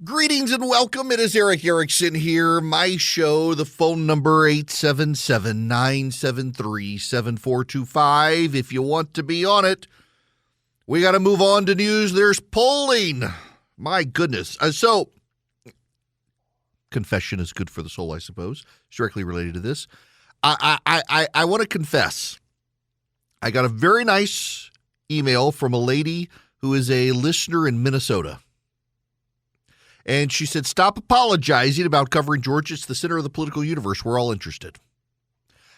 Greetings and welcome. It is Eric Erickson here. My show, the phone number 877-973-7425. If you want to be on it, we got to move on to news. There's polling. My goodness. So, confession is good for the soul, I suppose. It's directly related to this. I want to confess. I got a very nice email from a lady who is a listener in Minnesota. And she said, stop apologizing about covering Georgia. It's the center of the political universe. We're all interested.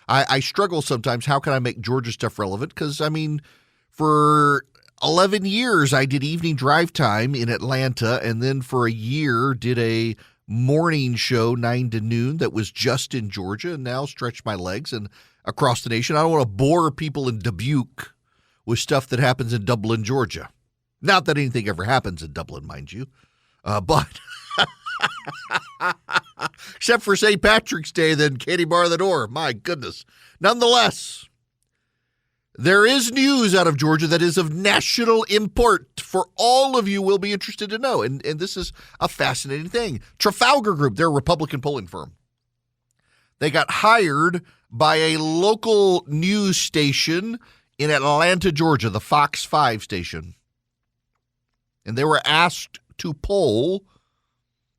I struggle sometimes. How can I make Georgia stuff relevant? Because, I mean, for 11 years, I did evening drive time in Atlanta. And then for a year, did a morning show, 9 to noon, that was just in Georgia. And now stretched my legs and across the nation. I don't want to bore people in Dubuque with stuff that happens in Dublin, Georgia. Not that anything ever happens in Dublin, mind you. But except for St. Patrick's Day, then Katie bar the door. My goodness. Nonetheless, there is news out of Georgia that is of national import for all of you will be interested to know. And this is a fascinating thing. Trafalgar Group, they're a Republican polling firm. They got hired by a local news station in Atlanta, Georgia, the Fox 5 station. And they were asked to poll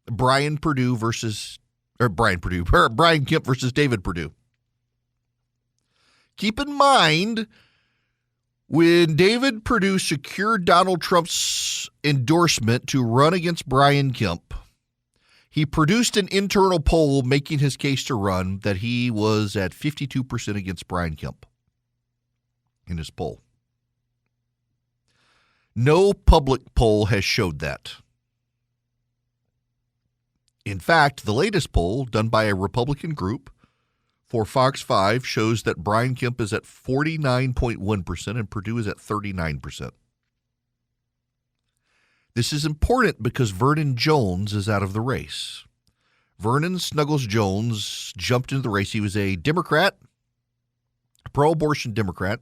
Brian Kemp versus David Perdue. Keep in mind, when David Perdue secured Donald Trump's endorsement to run against Brian Kemp, he produced an internal poll making his case to run that he was at 52% against Brian Kemp in his poll. No public poll has showed that. In fact, the latest poll done by a Republican group for Fox 5 shows that Brian Kemp is at 49.1% and Perdue is at 39%. This is important because Vernon Jones is out of the race. Vernon Snuggles Jones jumped into the race. He was a Democrat, a pro-abortion Democrat,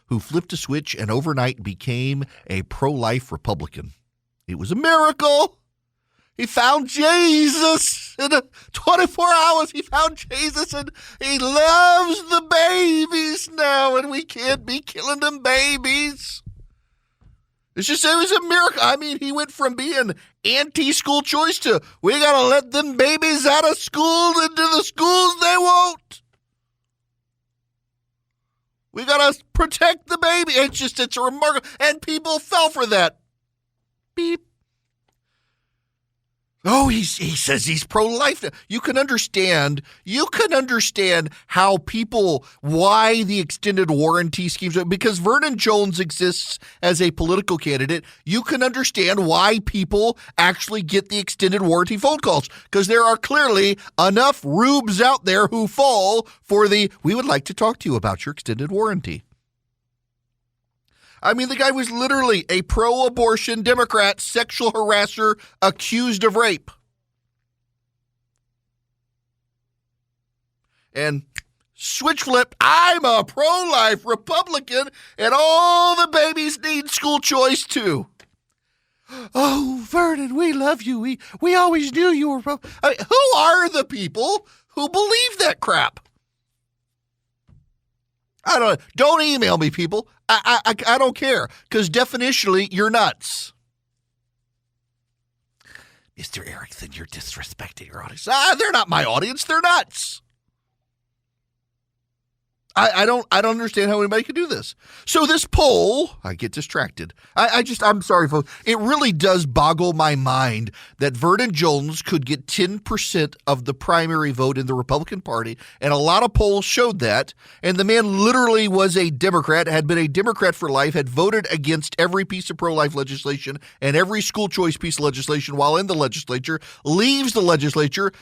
who flipped a switch and overnight became a pro-life Republican. It was a miracle. He found Jesus in 24 hours. He found Jesus, and he loves the babies now, and we can't be killing them babies. It was a miracle. I mean, he went from being anti-school choice to we got to let them babies out of school into the schools they won't. We got to protect the baby. It's a remarkable, and people fell for that. Beep. Oh, he says he's pro-life. You can understand how why the extended warranty schemes, because Vernon Jones exists as a political candidate. You can understand why people actually get the extended warranty phone calls, because there are clearly enough rubes out there who fall for we would like to talk to you about your extended warranty. I mean, the guy was literally a pro-abortion Democrat, sexual harasser, accused of rape. And switch flip, I'm a pro-life Republican, and all the babies need school choice too. Oh, Vernon, we love you. We always knew you were pro. I mean, who are the people who believe that crap? Don't email me, people. I don't care, because definitionally, you're nuts. Mr. Erickson, you're disrespecting your audience. They're not my audience. They're nuts. I don't understand how anybody could do this. So this poll, I get distracted. I'm sorry, folks. It really does boggle my mind that Vernon Jones could get 10% of the primary vote in the Republican Party, and a lot of polls showed that. And the man literally was a Democrat, had been a Democrat for life, had voted against every piece of pro-life legislation and every school choice piece of legislation while in the legislature, leaves the legislature,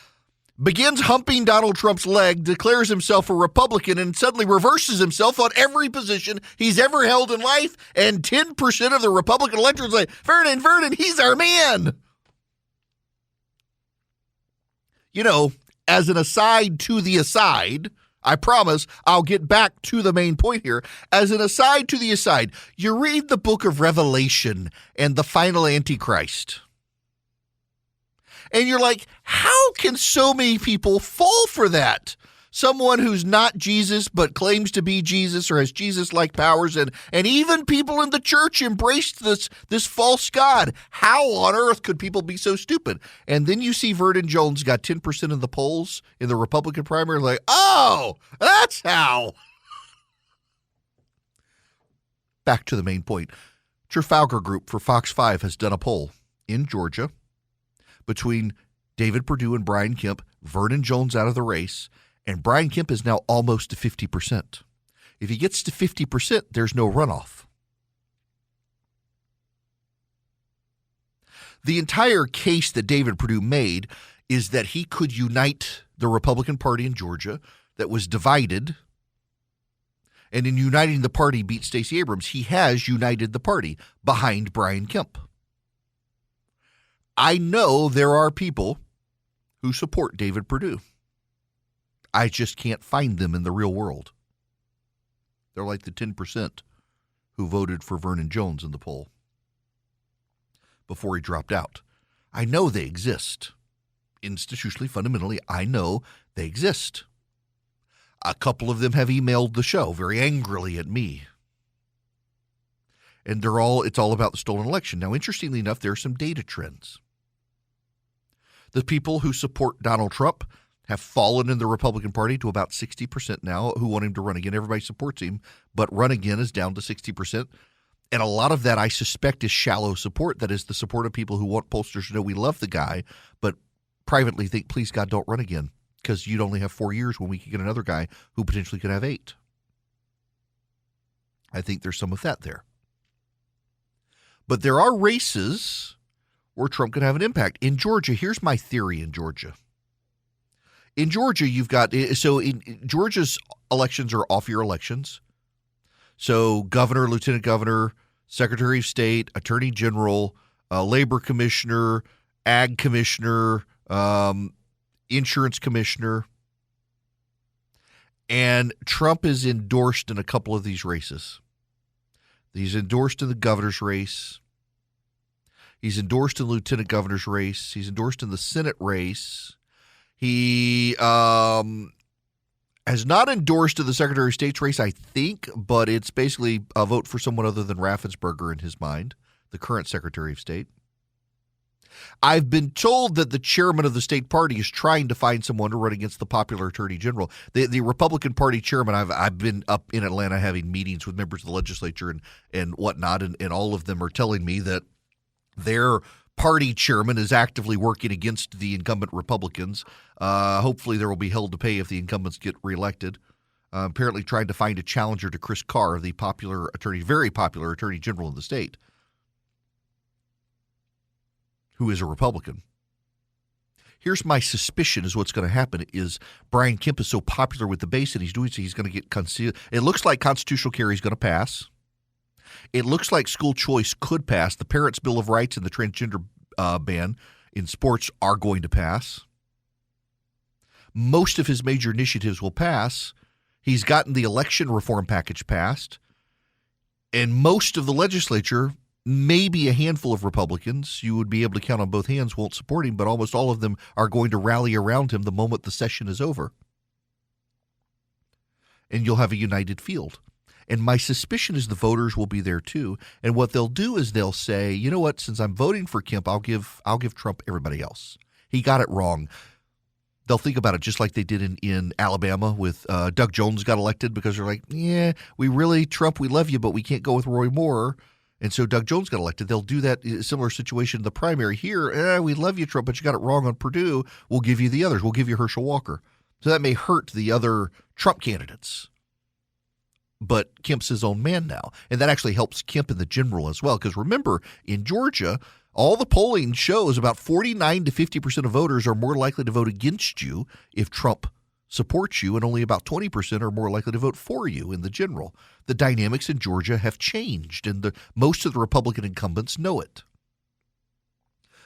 begins humping Donald Trump's leg, declares himself a Republican, and suddenly reverses himself on every position he's ever held in life, and 10% of the Republican electorate is like, Vernon, he's our man. You know, as an aside to the aside, I promise I'll get back to the main point here. As an aside to the aside, you read the book of Revelation and the final Antichrist. And you're like, how can so many people fall for that? Someone who's not Jesus but claims to be Jesus or has Jesus-like powers, and even people in the church embraced this false god. How on earth could people be so stupid? And then you see Vernon Jones got 10% in the polls in the Republican primary, like, oh, that's how. Back to the main point. Trafalgar Group for Fox 5 has done a poll in Georgia between David Perdue and Brian Kemp, Vernon Jones out of the race, and Brian Kemp is now almost to 50%. If he gets to 50%, there's no runoff. The entire case that David Perdue made is that he could unite the Republican Party in Georgia that was divided, and in uniting the party beat Stacey Abrams. He has united the party behind Brian Kemp. I know there are people who support David Perdue. I just can't find them in the real world. They're like the 10% who voted for Vernon Jones in the poll before he dropped out. I know they exist. Institutionally, fundamentally, I know they exist. A couple of them have emailed the show very angrily at me. And it's all about the stolen election. Now, interestingly enough, there are some data trends. The people who support Donald Trump have fallen in the Republican Party to about 60% now who want him to run again. Everybody supports him, but run again is down to 60%. And a lot of that, I suspect, is shallow support. That is the support of people who want pollsters to know we love the guy, but privately think, please, God, don't run again, because you'd only have 4 years when we could get another guy who potentially could have 8. I think there's some of that there. But there are races where Trump could have an impact. In Georgia, here's my theory in Georgia. In Georgia, Georgia's elections are off-year elections. So governor, lieutenant governor, secretary of state, attorney general, labor commissioner, ag commissioner, insurance commissioner. And Trump is endorsed in a couple of these races. He's endorsed in the governor's race. He's endorsed in the lieutenant governor's race. He's endorsed in the Senate race. He has not endorsed in the Secretary of State's race, I think, but it's basically a vote for someone other than Raffensperger in his mind, the current Secretary of State. I've been told that the chairman of the state party is trying to find someone to run against the popular attorney general. The Republican Party chairman, I've been up in Atlanta having meetings with members of the legislature and whatnot, and all of them are telling me that their party chairman is actively working against the incumbent Republicans. Hopefully there will be hell to pay if the incumbents get reelected. Apparently trying to find a challenger to Chris Carr, the very popular attorney general in the state, who is a Republican. Here's my suspicion is what's going to happen is Brian Kemp is so popular with the base that he's doing so he's going to get concealed. It looks like constitutional carry is going to pass. It looks like school choice could pass. The Parents' Bill of Rights and the transgender ban in sports are going to pass. Most of his major initiatives will pass. He's gotten the election reform package passed. And most of the legislature, maybe a handful of Republicans, you would be able to count on both hands, won't support him, but almost all of them are going to rally around him the moment the session is over. And you'll have a united field. And my suspicion is the voters will be there too. And what they'll do is they'll say, you know what, since I'm voting for Kemp, I'll give Trump everybody else. He got it wrong. They'll think about it just like they did in Alabama with Doug Jones got elected because they're like, yeah, Trump, we love you, but we can't go with Roy Moore. And so Doug Jones got elected. They'll do that similar situation in the primary here. We love you, Trump, but you got it wrong on Purdue. We'll give you the others. We'll give you Herschel Walker. So that may hurt the other Trump candidates. But Kemp's his own man now. And that actually helps Kemp in the general as well. Because remember, in Georgia, all the polling shows about 49 to 50% of voters are more likely to vote against you if Trump supports you, and only about 20% are more likely to vote for you in the general. The dynamics in Georgia have changed, and most of the Republican incumbents know it.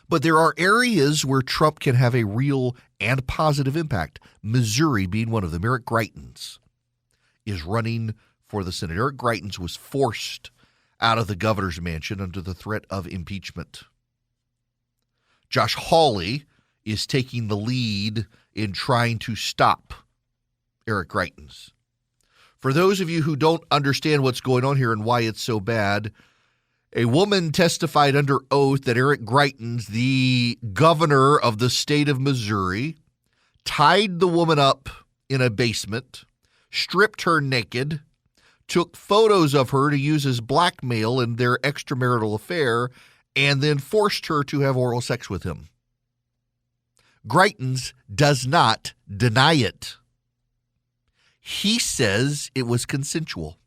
But there are areas where Trump can have a real and positive impact, Missouri being one of them. Eric Greitens is running for the Senate. Eric Greitens was forced out of the governor's mansion under the threat of impeachment. Josh Hawley is taking the lead in trying to stop Eric Greitens. For those of you who don't understand what's going on here and why it's so bad, a woman testified under oath that Eric Greitens, the governor of the state of Missouri, tied the woman up in a basement, stripped her naked, took photos of her to use as blackmail in their extramarital affair, and then forced her to have oral sex with him. Greitens does not deny it. He says it was consensual.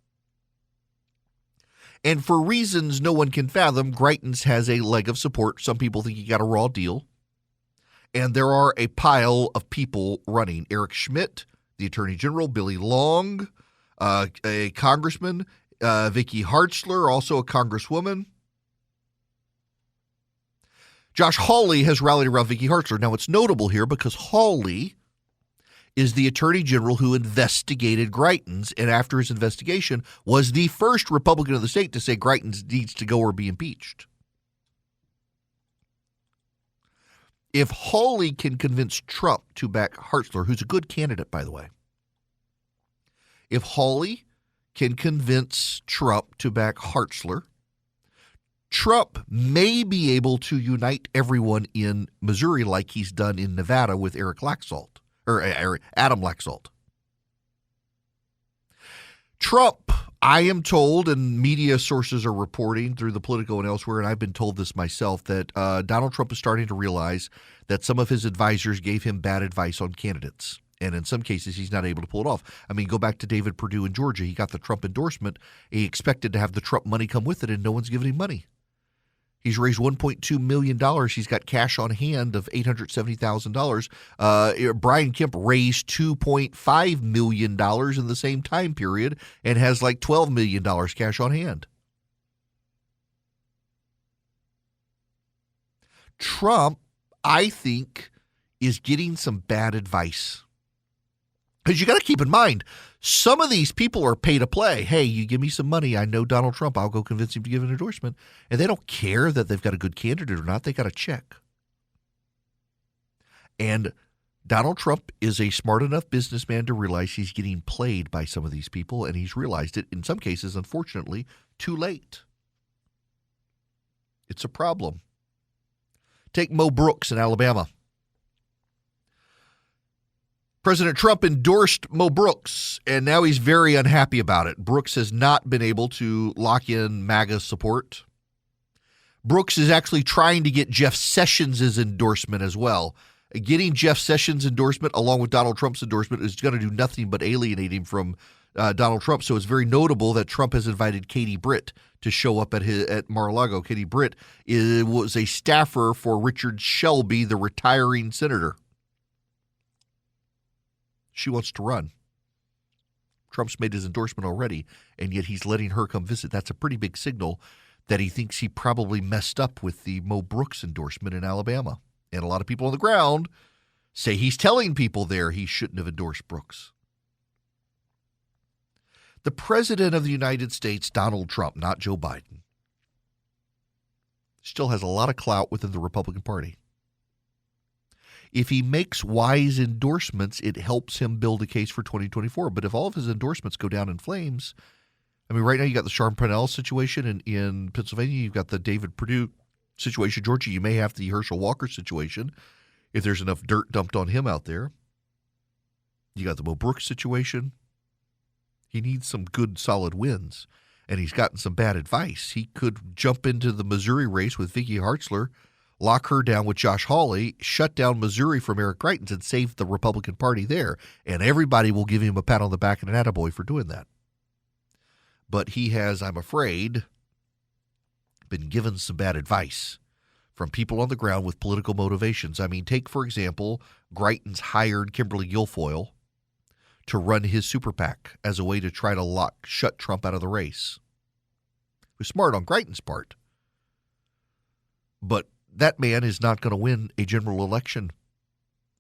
And for reasons no one can fathom, Greitens has a leg of support. Some people think he got a raw deal. And there are a pile of people running. Eric Schmidt, the Attorney General, Billy Long, a congressman, Vicky Hartzler, also a congresswoman. Josh Hawley has rallied around Vicky Hartzler. Now, it's notable here because Hawley is the Attorney General who investigated Greitens, and after his investigation was the first Republican of the state to say Greitens needs to go or be impeached. If Hawley can convince Trump to back Hartzler, who's a good candidate, by the way, if Hawley can convince Trump to back Hartzler, Trump may be able to unite everyone in Missouri like he's done in Nevada with Adam Laxalt. Trump, I am told, and media sources are reporting through the Politico and elsewhere, and I've been told this myself, that Donald Trump is starting to realize that some of his advisors gave him bad advice on candidates. And in some cases, he's not able to pull it off. I mean, go back to David Perdue in Georgia. He got the Trump endorsement. He expected to have the Trump money come with it, and no one's giving him money. He's raised $1.2 million. He's got cash on hand of $870,000. Brian Kemp raised $2.5 million in the same time period and has like $12 million cash on hand. Trump, I think, is getting some bad advice. Because you got to keep in mind, some of these people are pay to play. Hey, you give me some money. I know Donald Trump. I'll go convince him to give an endorsement. And they don't care that they've got a good candidate or not. They got a check. And Donald Trump is a smart enough businessman to realize he's getting played by some of these people, and he's realized it, in some cases, unfortunately, too late. It's a problem. Take Mo Brooks in Alabama. President Trump endorsed Mo Brooks, and now he's very unhappy about it. Brooks has not been able to lock in MAGA support. Brooks is actually trying to get Jeff Sessions' endorsement as well. Getting Jeff Sessions' endorsement along with Donald Trump's endorsement is going to do nothing but alienate him from Donald Trump. So it's very notable that Trump has invited Katie Britt to show up at Mar-a-Lago. Katie Britt was a staffer for Richard Shelby, the retiring senator. She wants to run. Trump's made his endorsement already, and yet he's letting her come visit. That's a pretty big signal that he thinks he probably messed up with the Mo Brooks endorsement in Alabama. And a lot of people on the ground say he's telling people there he shouldn't have endorsed Brooks. The President of the United States, Donald Trump, not Joe Biden, still has a lot of clout within the Republican Party. If he makes wise endorsements, it helps him build a case for 2024. But if all of his endorsements go down in flames, I mean, right now you got the Sharm Parnell situation in Pennsylvania. You've got the David Perdue situation. Georgia, you may have the Herschel Walker situation if there's enough dirt dumped on him out there. You got the Mo Brooks situation. He needs some good, solid wins, and he's gotten some bad advice. He could jump into the Missouri race with Vicky Hartzler, lock her down with Josh Hawley, shut down Missouri from Eric Greitens, and save the Republican Party there. And everybody will give him a pat on the back and an attaboy for doing that. But he has, I'm afraid, been given some bad advice from people on the ground with political motivations. I mean, take, for example, Greitens hired Kimberly Guilfoyle to run his super PAC as a way to try to shut Trump out of the race. It was smart on Greitens' part. But that man is not going to win a general election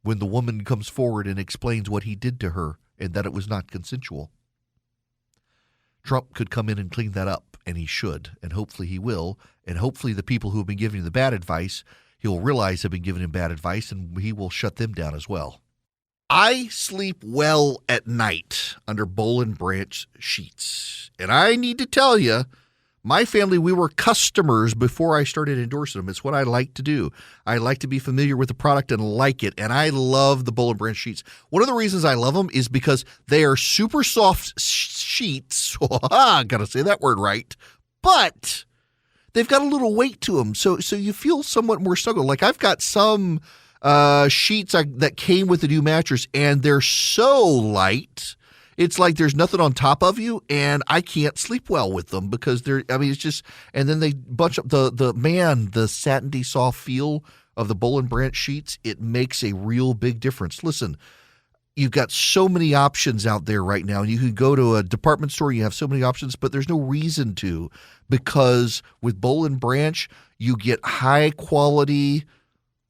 when the woman comes forward and explains what he did to her and that it was not consensual. Trump could come in and clean that up, and he should, and hopefully he will, and hopefully the people who have been giving the bad advice, he'll realize I've been giving him bad advice, and he will shut them down as well. I sleep well at night under Boll and Branch sheets. And I need to tell you, my family, we were customers before I started endorsing them. It's what I like to do. I like to be familiar with the product and like it. And I love the Boll and Branch sheets. One of the reasons I love them is because they are super soft sheets. I got to say that word right. But they've got a little weight to them. So you feel somewhat more snuggled. Like I've got some sheets that came with the new mattress, and they're so light. It's like there's nothing on top of you, and I can't sleep well with them because it's just, and then they bunch up the satiny soft feel of the Boll and Branch sheets. It makes a real big difference. Listen, you've got so many options out there right now. You can go to a department store, you have so many options, but there's no reason to, because with Boll and Branch, you get high quality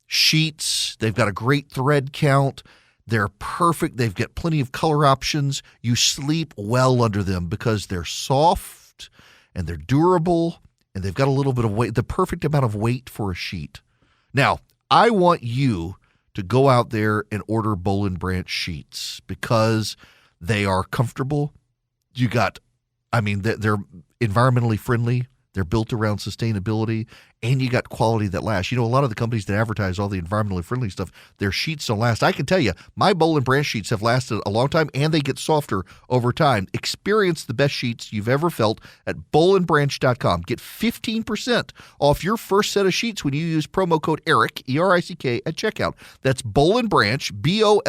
sheets. They've got a great thread count. They're perfect. They've got plenty of color options. You sleep well under them because they're soft and they're durable and they've got a little bit of weight, the perfect amount of weight for a sheet. Now, I want you to go out there and order Boll and Branch sheets because they are comfortable. They're environmentally friendly. They're built around sustainability, and you got quality that lasts. You know, a lot of the companies that advertise all the environmentally friendly stuff, their sheets don't last. I can tell you, my Boll and Branch sheets have lasted a long time, and they get softer over time. Experience the best sheets you've ever felt at bollandbranch.com. Get 15% off your first set of sheets when you use promo code ERIC, E-R-I-C-K, at checkout. That's Boll and Branch, B-O-L-L-A-N-D,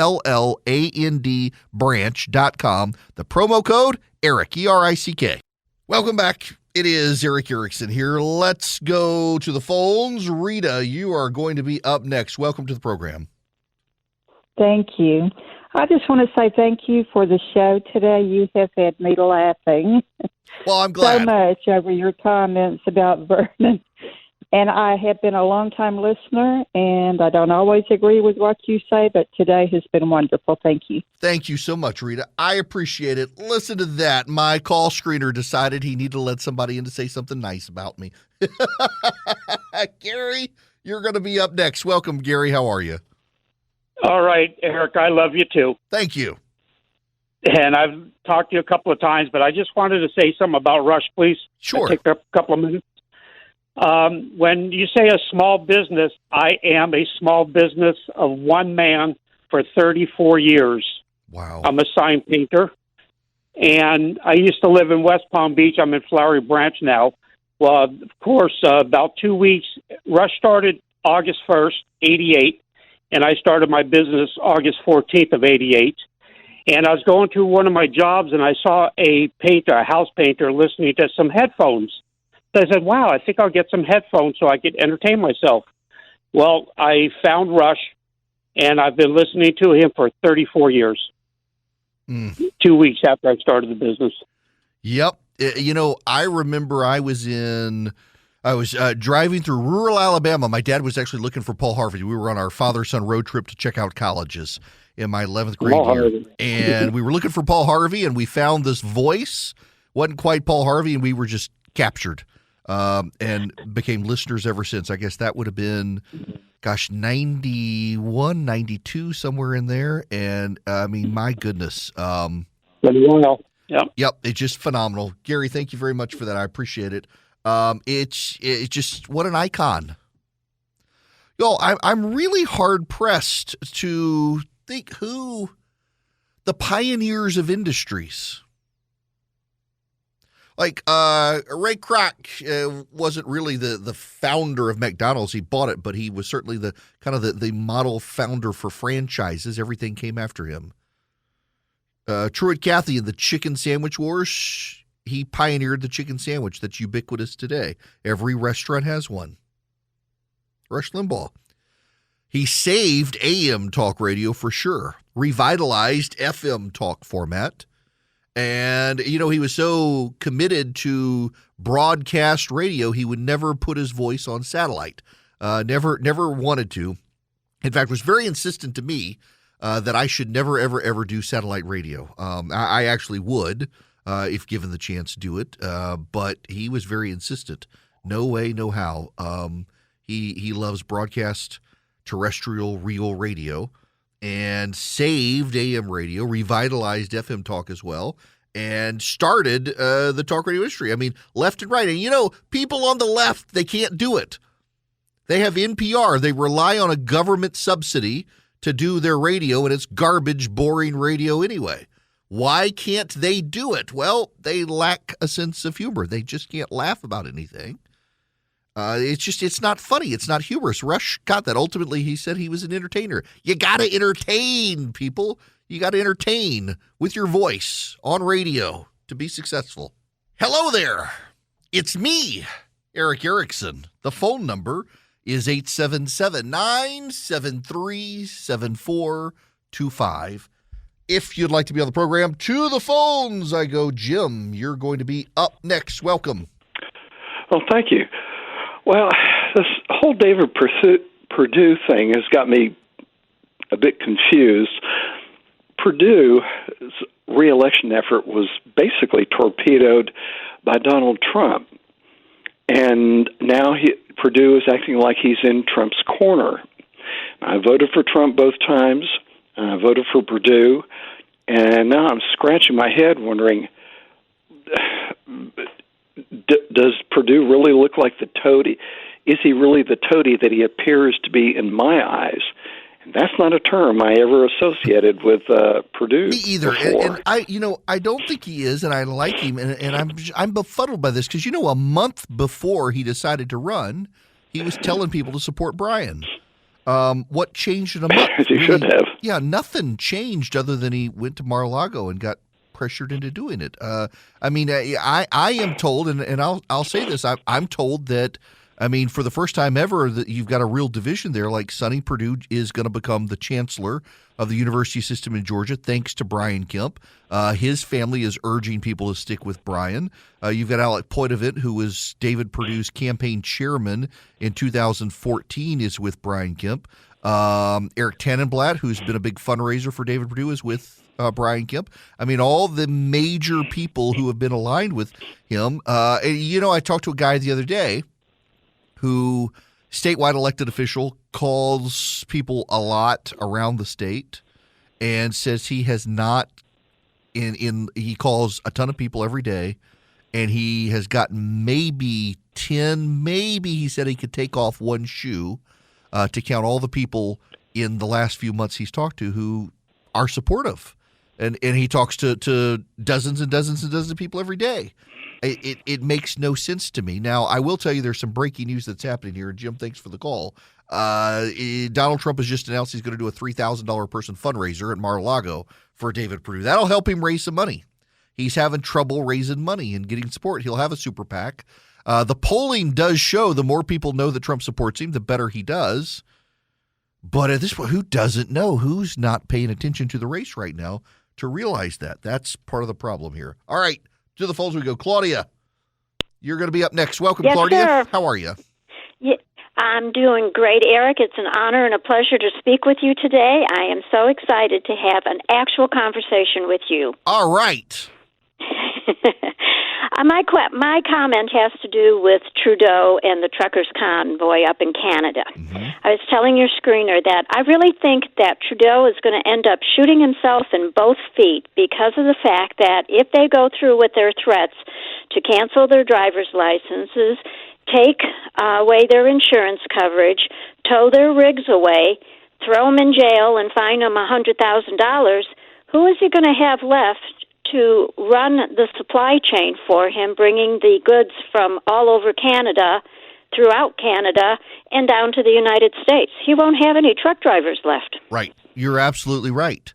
branch.com. The promo code ERIC, E-R-I-C-K. Welcome back. It is Eric Erickson here. Let's go to the phones. Rita, you are going to be up next. Welcome to the program. Thank you. I just want to say thank you for the show today. You have had me laughing Well, I'm glad. so much over your comments about Vernon. And I have been a long-time listener, and I don't always agree with what you say, but today has been wonderful. Thank you. Thank you so much, Rita. I appreciate it. Listen to that. My call screener decided he needed to let somebody in to say something nice about me. Gary, you're going to be up next. Welcome, Gary. How are you? All right, Eric, I love you too. Thank you. And I've talked to you a couple of times, but I just wanted to say something about Rush, please. Sure. Take a couple of minutes. When you say a small business, I am a small business of one man for 34 years. Wow. I'm a sign painter, and I used to live in West Palm Beach. I'm in Flowery Branch now. Well, of course, about 2 weeks. Rush started August 1st, 88, and I started my business August 14th of 88. And I was going to one of my jobs, and I saw a painter, a house painter, listening to some headphones. So I said, wow, I think I'll get some headphones so I could entertain myself. Well, I found Rush, and I've been listening to him for 34 years. 2 weeks after I started the business. Yep. You know, I remember I was driving through rural Alabama. My dad was actually looking for Paul Harvey. We were on our father-son road trip to check out colleges in my 11th grade year. And we were looking for Paul Harvey, and we found this voice. Wasn't quite Paul Harvey, and we were just captured. And became listeners ever since. I guess that would have been, 91, 92, somewhere in there. And, I mean, my goodness. Yep, it's just phenomenal. Gary, thank you very much for that. I appreciate it. It's just, what an icon. Yo, I'm really hard-pressed to think who the pioneers of industries. Like, Ray Kroc wasn't really the founder of McDonald's. He bought it, but he was certainly the kind of the model founder for franchises. Everything came after him. Truett Cathy in the chicken sandwich wars, he pioneered the chicken sandwich that's ubiquitous today. Every restaurant has one. Rush Limbaugh. He saved AM talk radio for sure. Revitalized FM talk format. And, you know, he was so committed to broadcast radio, he would never put his voice on satellite. Never wanted to. In fact, was very insistent to me that I should never, ever, ever do satellite radio. I actually would, if given the chance, do it. But he was very insistent. No way, no how. He loves broadcast terrestrial real radio and saved AM radio, revitalized FM talk as well, and started the talk radio industry. I mean, left and right. And, people on the left, they can't do it. They have NPR. They rely on a government subsidy to do their radio, and it's garbage, boring radio anyway. Why can't they do it? Well, they lack a sense of humor. They just can't laugh about anything. It's not funny. It's not humorous. Rush got that. Ultimately, he said he was an entertainer. You got to entertain, people. You got to entertain with your voice on radio to be successful. Hello there. It's me, Eric Erickson. The phone number is 877-973-7425. If you'd like to be on the program, to the phones I go. Jim, you're going to be up next. Welcome. Well, thank you. Well, this whole David Perdue thing has got me a bit confused. Purdue's re-election effort was basically torpedoed by Donald Trump. And now Perdue is acting like he's in Trump's corner. I voted for Trump both times. I voted for Perdue. And now I'm scratching my head wondering, does Perdue really look like the toady? Is he really the toady that he appears to be in my eyes? And that's not a term I ever associated with Perdue. Me either. Before. And I don't think he is, and I like him, and I'm befuddled by this because a month before he decided to run, he was telling people to support Brian. What changed in a month? As he should have. Yeah, nothing changed other than he went to Mar-a-Lago and got pressured into doing it. I am told, and I'll say this, I'm told that, for the first time ever, that you've got a real division there. Like Sonny Perdue is going to become the chancellor of the university system in Georgia, thanks to Brian Kemp. His family is urging people to stick with Brian. You've got Alec Poitevin, who was David Perdue's campaign chairman in 2014, is with Brian Kemp. Eric Tannenblatt, who's been a big fundraiser for David Perdue, is with Brian Kemp. All the major people who have been aligned with him. I talked to a guy the other day who, statewide elected official, calls people a lot around the state and says he has not he calls a ton of people every day, and he has gotten maybe 10, maybe he said he could take off one shoe to count all the people in the last few months he's talked to who are supportive. And he talks to dozens and dozens and dozens of people every day. It makes no sense to me. Now, I will tell you there's some breaking news that's happening here. And Jim, thanks for the call. Donald Trump has just announced he's going to do a $3,000 person fundraiser at Mar-a-Lago for David Perdue. That'll help him raise some money. He's having trouble raising money and getting support. He'll have a super PAC. The polling does show the more people know that Trump supports him, the better he does. But at this point, who doesn't know? Who's not paying attention to the race right now to realize that? That's part of the problem here. All right. To the phones we go. Claudia, you're going to be up next. Welcome, yes, Claudia. Sir. How are you? Yeah, I'm doing great, Eric. It's an honor and a pleasure to speak with you today. I am so excited to have an actual conversation with you. All right. My comment has to do with Trudeau and the truckers' convoy up in Canada. Mm-hmm. I was telling your screener that I really think that Trudeau is going to end up shooting himself in both feet because of the fact that if they go through with their threats to cancel their driver's licenses, take away their insurance coverage, tow their rigs away, throw them in jail and fine them $100,000, who is he going to have left to run the supply chain for him, bringing the goods from all over Canada, throughout Canada, and down to the United States? He won't have any truck drivers left. Right. You're absolutely right.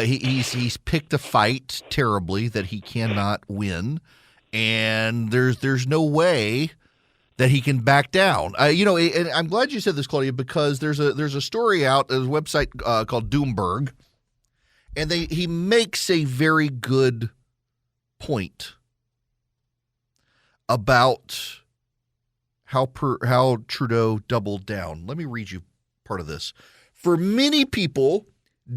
He's picked a fight terribly that he cannot win, and there's no way that he can back down. And I'm glad you said this, Claudia, because there's a story out, there's a website called Doomberg, and he makes a very good point about how Trudeau doubled down. Let me read you part of this. For many people,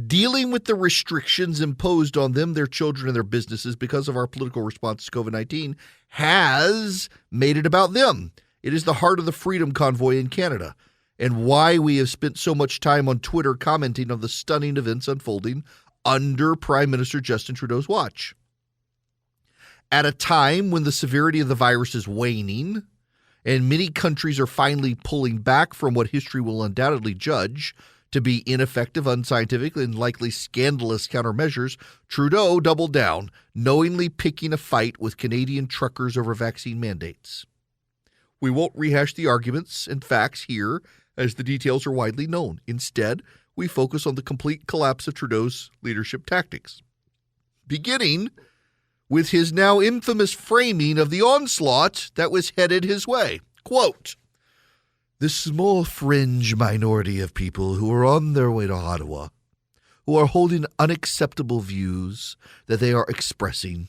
dealing with the restrictions imposed on them, their children, and their businesses because of our political response to COVID-19 has made it about them. It is the heart of the Freedom Convoy in Canada, and why we have spent so much time on Twitter commenting on the stunning events unfolding under Prime Minister Justin Trudeau's watch. At a time when the severity of the virus is waning, and many countries are finally pulling back from what history will undoubtedly judge to be ineffective, unscientific, and likely scandalous countermeasures, Trudeau doubled down, knowingly picking a fight with Canadian truckers over vaccine mandates. We won't rehash the arguments and facts here, as the details are widely known. Instead, we focus on the complete collapse of Trudeau's leadership tactics, beginning with his now infamous framing of the onslaught that was headed his way. Quote, "The small fringe minority of people who are on their way to Ottawa, who are holding unacceptable views that they are expressing,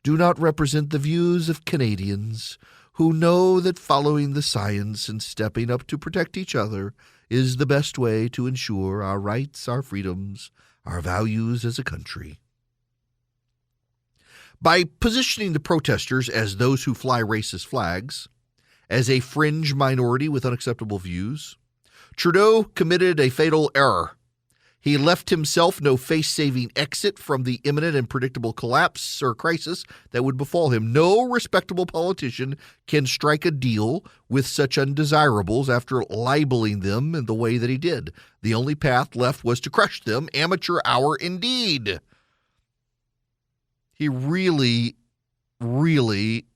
do not represent the views of Canadians who know that following the science and stepping up to protect each other is the best way to ensure our rights, our freedoms, our values as a country." By positioning the protesters as those who fly racist flags, as a fringe minority with unacceptable views, Trudeau committed a fatal error. He left himself no face-saving exit from the imminent and predictable collapse or crisis that would befall him. No respectable politician can strike a deal with such undesirables after libeling them in the way that he did. The only path left was to crush them. Amateur hour indeed. He really, really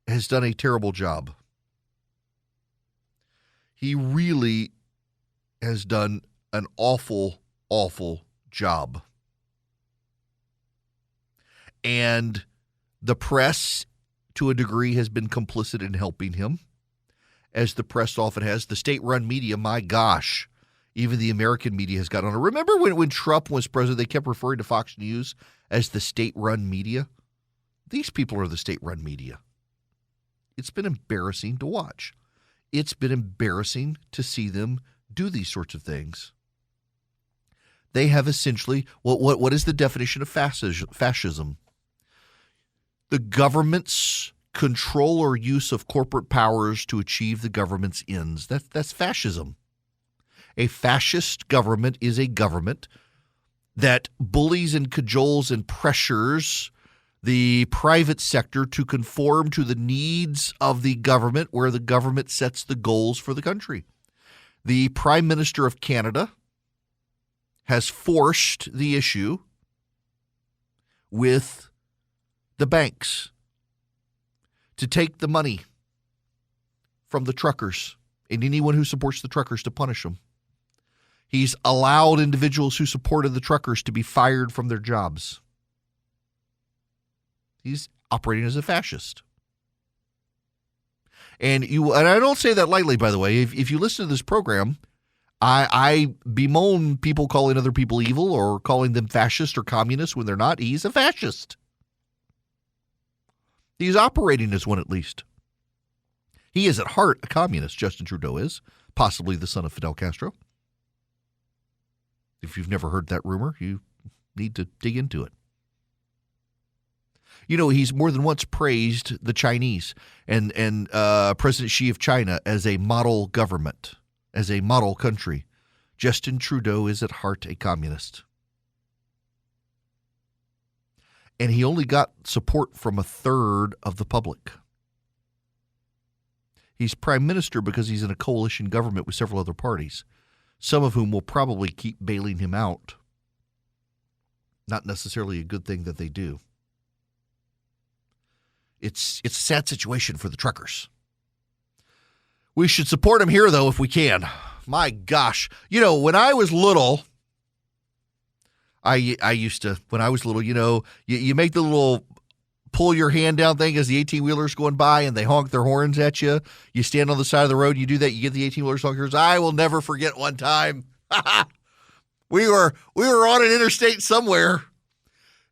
has done a terrible job. He really has done an awful, awful job. And the press, to a degree, has been complicit in helping him, as the press often has. The state-run media, my gosh, even the American media has got on it. Remember when Trump was president, they kept referring to Fox News as the state-run media? These people are the state-run media. It's been embarrassing to watch. It's been embarrassing to see them do these sorts of things. They have essentially, what is the definition of fascism? The government's control or use of corporate powers to achieve the government's ends. That's fascism. A fascist government is a government that bullies and cajoles and pressures the private sector to conform to the needs of the government, where the government sets the goals for the country. The Prime Minister of Canada has forced the issue with the banks to take the money from the truckers and anyone who supports the truckers to punish them. He's allowed individuals who supported the truckers to be fired from their jobs. He's operating as a fascist. And I don't say that lightly, by the way. If you listen to this program, I bemoan people calling other people evil or calling them fascist or communist when they're not. He's a fascist. He's operating as one, at least. He is at heart a communist, Justin Trudeau is, possibly the son of Fidel Castro. If you've never heard that rumor, you need to dig into it. You know, he's more than once praised the Chinese and President Xi of China as a model government, as a model country. Justin Trudeau is at heart a communist. And he only got support from a third of the public. He's prime minister because he's in a coalition government with several other parties, some of whom will probably keep bailing him out. Not necessarily a good thing that they do. It's a sad situation for the truckers. We should support them here, though, if we can. My gosh. You know, when I was little, I used to, when I was little, you know, you make the little pull your hand down thing as the 18-wheeler's going by and they honk their horns at you. You stand on the side of the road, you do that, you get the 18-wheelers honkers. I will never forget one time. We were on an interstate somewhere,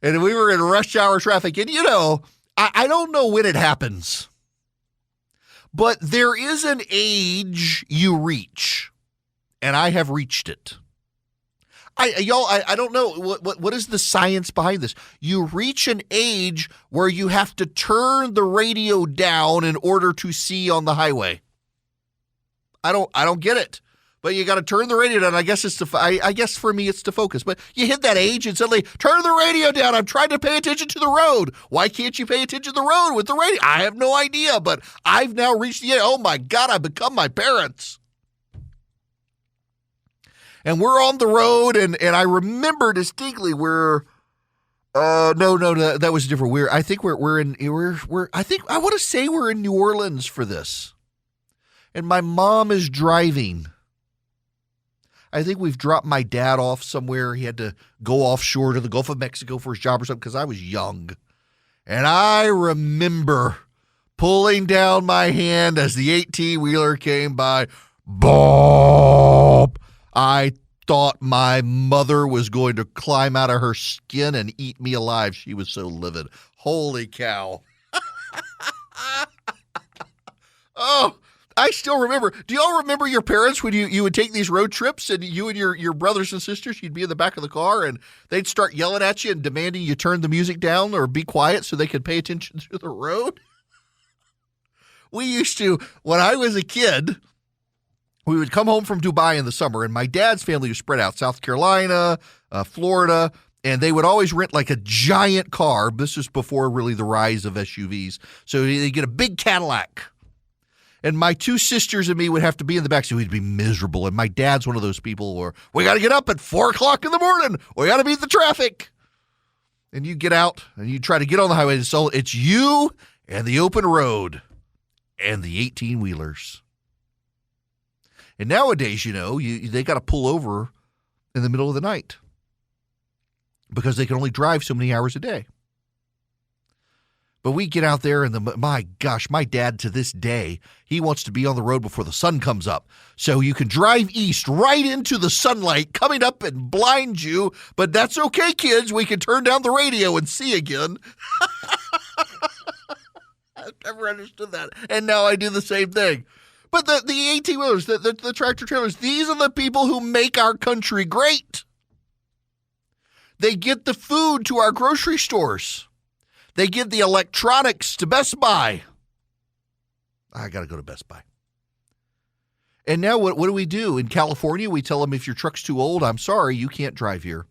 and we were in rush hour traffic. And, you know, I don't know when it happens, but there is an age you reach, and I have reached it. I don't know what is the science behind this. You reach an age where you have to turn the radio down in order to see on the highway. I don't get it. But you got to turn the radio down. I guess I guess for me it's to focus. But you hit that age and suddenly turn the radio down. I'm trying to pay attention to the road. Why can't you pay attention to the road with the radio? I have no idea. But I've now reached the age. Oh my God! I've become my parents. And we're on the road, and I remember distinctly we're no, that was different. I think we're in New Orleans for this, and my mom is driving. I think we've dropped my dad off somewhere. He had to go offshore to the Gulf of Mexico for his job or something because I was young, and I remember pulling down my hand as the 18-wheeler came by. Bob. I thought my mother was going to climb out of her skin and eat me alive. She was so livid. Holy cow. Oh, I still remember. Do y'all remember your parents when you would take these road trips and you and your brothers and sisters, you'd be in the back of the car and they'd start yelling at you and demanding you turn the music down or be quiet so they could pay attention to the road? We used to, when I was a kid, we would come home from Dubai in the summer, and my dad's family was spread out, South Carolina, Florida, and they would always rent like a giant car. This is before really the rise of SUVs. So they get a big Cadillac. And my two sisters and me would have to be in the back, so we'd be miserable. And my dad's one of those people where we got to get up at 4 o'clock in the morning. We got to beat the traffic. And you get out and you try to get on the highway. So it's you and the open road and the 18-wheelers. And nowadays, they got to pull over in the middle of the night because they can only drive so many hours a day. But we get out there and my gosh, my dad to this day, he wants to be on the road before the sun comes up. So you can drive east right into the sunlight coming up and blind you. But that's okay, kids. We can turn down the radio and see again. I've never understood that. And now I do the same thing. But the 18-wheelers, the tractor trailers, these are the people who make our country great. They get the food to our grocery stores. They get the electronics to Best Buy. I got to go to Best Buy. And now what do we do? In California, we tell them if your truck's too old, I'm sorry, you can't drive here.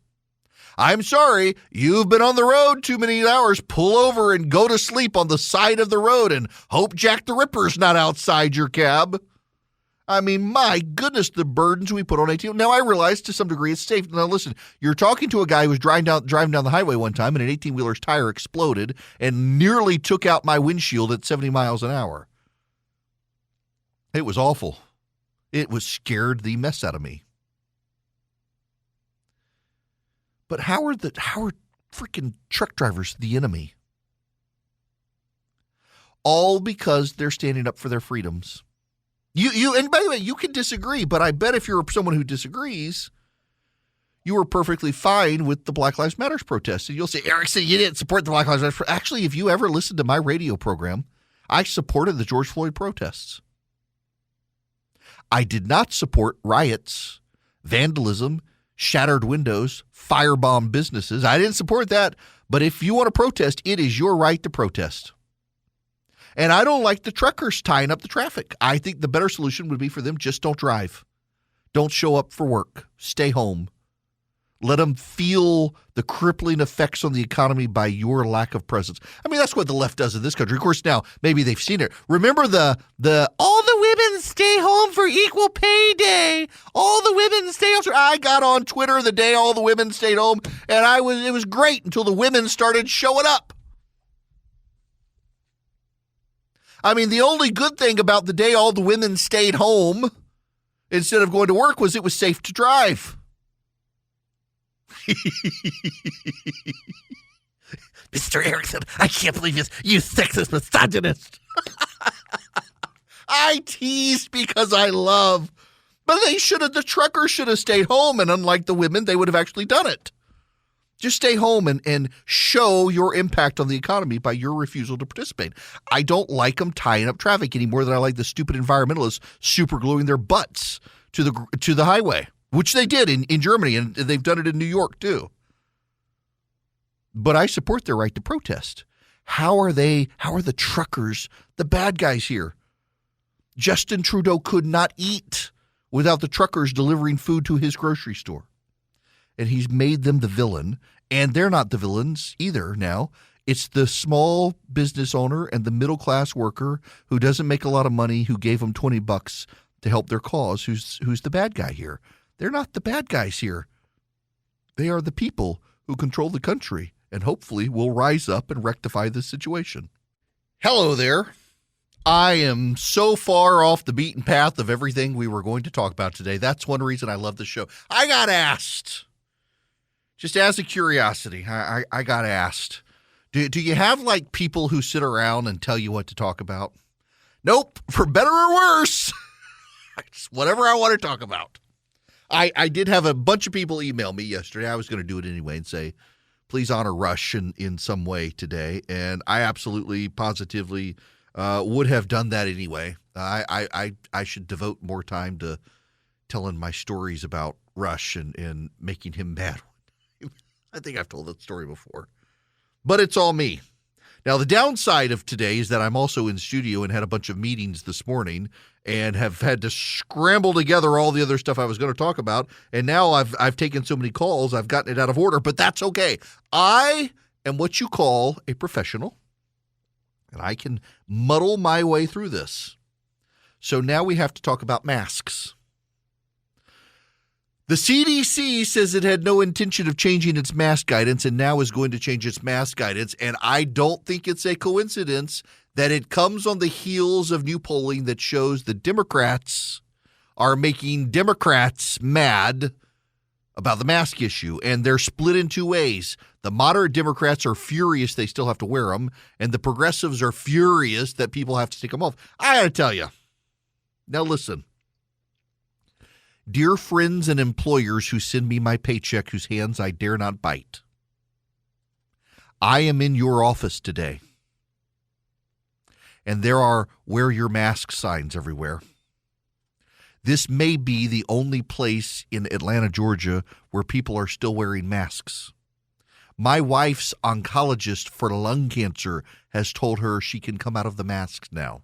I'm sorry, you've been on the road too many hours. Pull over and go to sleep on the side of the road and hope Jack the Ripper's not outside your cab. I mean, my goodness, the burdens we put on 18. Now, I realize to some degree it's safe. Now, listen, you're talking to a guy who was driving down the highway one time and an 18-wheeler's tire exploded and nearly took out my windshield at 70 miles an hour. It was awful. It was scared the mess out of me. But how are freaking truck drivers the enemy? All because they're standing up for their freedoms. And by the way, you can disagree, but I bet if you're someone who disagrees, you were perfectly fine with the Black Lives Matter protests. And you'll say, Erickson, you didn't support the Black Lives Matter. Actually, if you ever listened to my radio program, I supported the George Floyd protests. I did not support riots, vandalism, shattered windows, firebomb businesses. I didn't support that. But if you want to protest, it is your right to protest. And I don't like the truckers tying up the traffic. I think the better solution would be for them just don't drive. Don't show up for work. Stay home. Let them feel the crippling effects on the economy by your lack of presence. I mean, that's what the left does in this country. Of course, now, maybe they've seen it. Remember the all the women stay home for equal pay day. All the women stay home. I got on Twitter the day all the women stayed home, and it was great until the women started showing up. I mean, the only good thing about the day all the women stayed home instead of going to work was it was safe to drive. Mr. Erickson, I can't believe you sexist misogynist. I tease because I love. But the truckers should have stayed home, and unlike the women, they would have actually done it. Just stay home and show your impact on the economy by your refusal to participate. I don't like them tying up traffic any more than I like the stupid environmentalists super gluing their butts to the highway. which they did in Germany, and they've done it in New York too. But I support their right to protest. How are the truckers the bad guys here? Justin Trudeau could not eat without the truckers delivering food to his grocery store. And he's made them the villain. And they're not the villains either now. It's the small business owner and the middle-class worker who doesn't make a lot of money, who gave them $20 to help their cause, who's the bad guy here. They're not the bad guys here. They are the people who control the country and hopefully will rise up and rectify this situation. Hello there. I am so far off the beaten path of everything we were going to talk about today. That's one reason I love the show. I got asked, just as a curiosity, I got asked, do you have like people who sit around and tell you what to talk about? Nope, for better or worse. It's whatever I want to talk about. I did have a bunch of people email me yesterday. I was going to do it anyway and say, please honor Rush in some way today. And I absolutely, positively would have done that anyway. I should devote more time to telling my stories about Rush and making him bad. I think I've told that story before. But it's all me. Now, the downside of today is that I'm also in studio and had a bunch of meetings this morning and have had to scramble together all the other stuff I was going to talk about. And now I've taken so many calls, I've gotten it out of order, but that's okay. I am what you call a professional, and I can muddle my way through this. So now we have to talk about masks. The CDC says it had no intention of changing its mask guidance and now is going to change its mask guidance. And I don't think it's a coincidence that it comes on the heels of new polling that shows the Democrats are making Democrats mad about the mask issue. And they're split in two ways. The moderate Democrats are furious they still have to wear them, and the progressives are furious that people have to take them off. I got to tell you. Now listen. Dear friends and employers who send me my paycheck whose hands I dare not bite, I am in your office today, and there are wear your mask signs everywhere. This may be the only place in Atlanta, Georgia, where people are still wearing masks. My wife's oncologist for lung cancer has told her she can come out of the masks now,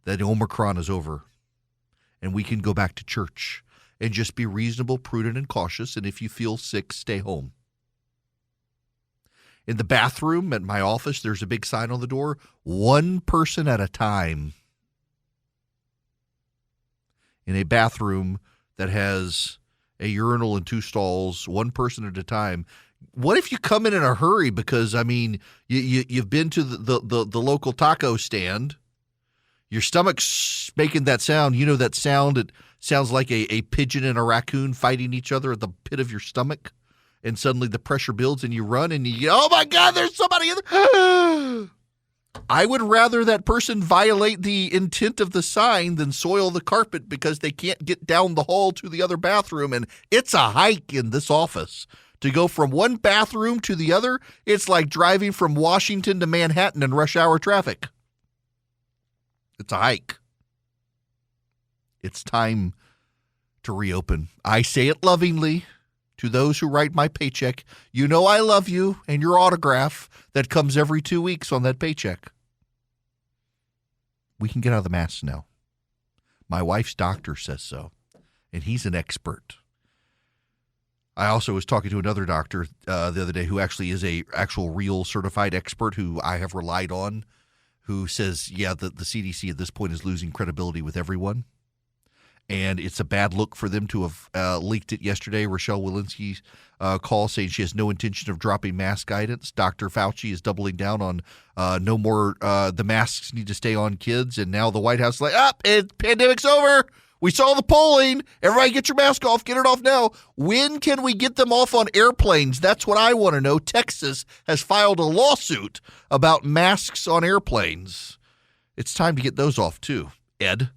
that Omicron is over. And we can go back to church and just be reasonable, prudent, and cautious. And if you feel sick, stay home. In the bathroom at my office, there's a big sign on the door, 1 person at a time. In a bathroom that has a urinal and 2 stalls, 1 person at a time. What if you come in a hurry because, I mean, you've been to the local taco stand. Your stomach's making that sound. You know that sound? It sounds like a pigeon and a raccoon fighting each other at the pit of your stomach. And suddenly the pressure builds and you run and you, oh my God, there's somebody in there. I would rather that person violate the intent of the sign than soil the carpet because they can't get down the hall to the other bathroom. And it's a hike in this office. To go from one bathroom to the other, it's like driving from Washington to Manhattan in rush hour traffic. It's a hike. It's time to reopen. I say it lovingly to those who write my paycheck. You know I love you and your autograph that comes every 2 weeks on that paycheck. We can get out of the masks now. My wife's doctor says so, and he's an expert. I also was talking to another doctor the other day who actually is a actual real certified expert who I have relied on, who says, yeah, the CDC at this point is losing credibility with everyone. And it's a bad look for them to have leaked it yesterday. Rochelle Walensky's call saying she has no intention of dropping mask guidance. Dr. Fauci is doubling down on no more, the masks need to stay on kids. And now the White House is like, pandemic's over. We saw the polling. Everybody get your mask off. Get it off now. When can we get them off on airplanes? That's what I want to know. Texas has filed a lawsuit about masks on airplanes. It's time to get those off too, Ed.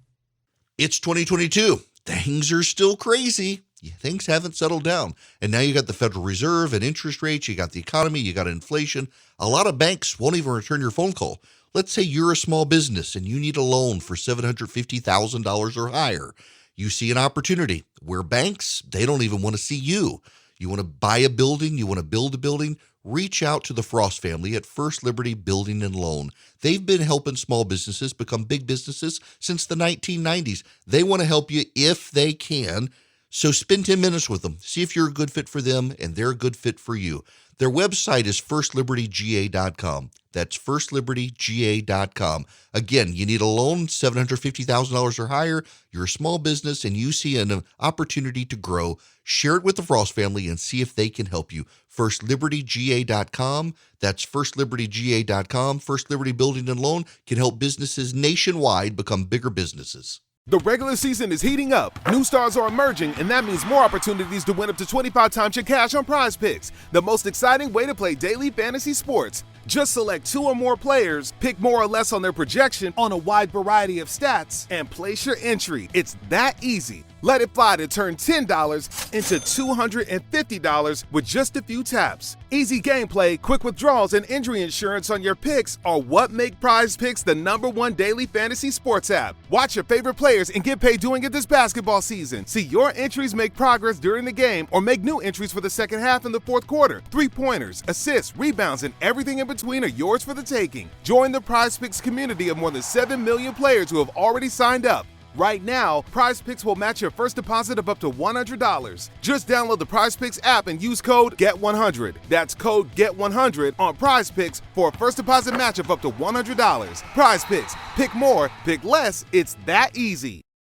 It's 2022. Things are still crazy. Things haven't settled down. And now you got the Federal Reserve and interest rates. You got the economy. You got inflation. A lot of banks won't even return your phone call. Let's say you're a small business and you need a loan for $750,000 or higher. You see an opportunity where banks, they don't even want to see you. You want to buy a building, you want to build a building, reach out to the Frost family at First Liberty Building and Loan. They've been helping small businesses become big businesses since the 1990s. They want to help you if they can. So spend 10 minutes with them. See if you're a good fit for them and they're a good fit for you. Their website is firstlibertyga.com. That's firstlibertyga.com. Again, you need a loan, $750,000 or higher. You're a small business and you see an opportunity to grow. Share it with the Frost family and see if they can help you. Firstlibertyga.com. That's firstlibertyga.com. First Liberty Building and Loan can help businesses nationwide become bigger businesses. The regular season is heating up, new stars are emerging, and that means more opportunities to win up to 25 times your cash on Prize Picks, the most exciting way to play daily fantasy sports. Just select 2 or more players, pick more or less on their projection on a wide variety of stats, and place your entry. It's that easy. Let it fly to turn $10 into $250 with just a few taps. Easy gameplay, quick withdrawals, and injury insurance on your picks are what make Prize Picks the #1 daily fantasy sports app. Watch your favorite players and get paid doing it this basketball season. See your entries make progress during the game or make new entries for the second half and the fourth quarter. 3-pointers, assists, rebounds, and everything in between are yours for the taking. Join the Prize Picks community of more than 7 million players who have already signed up. Right now, Prize Picks will match your first deposit of up to $100. Just download the Prize Picks app and use code GET100. That's code GET100 on Prize Picks for a first deposit match of up to $100. Prize Picks. Pick more, pick less. It's that easy.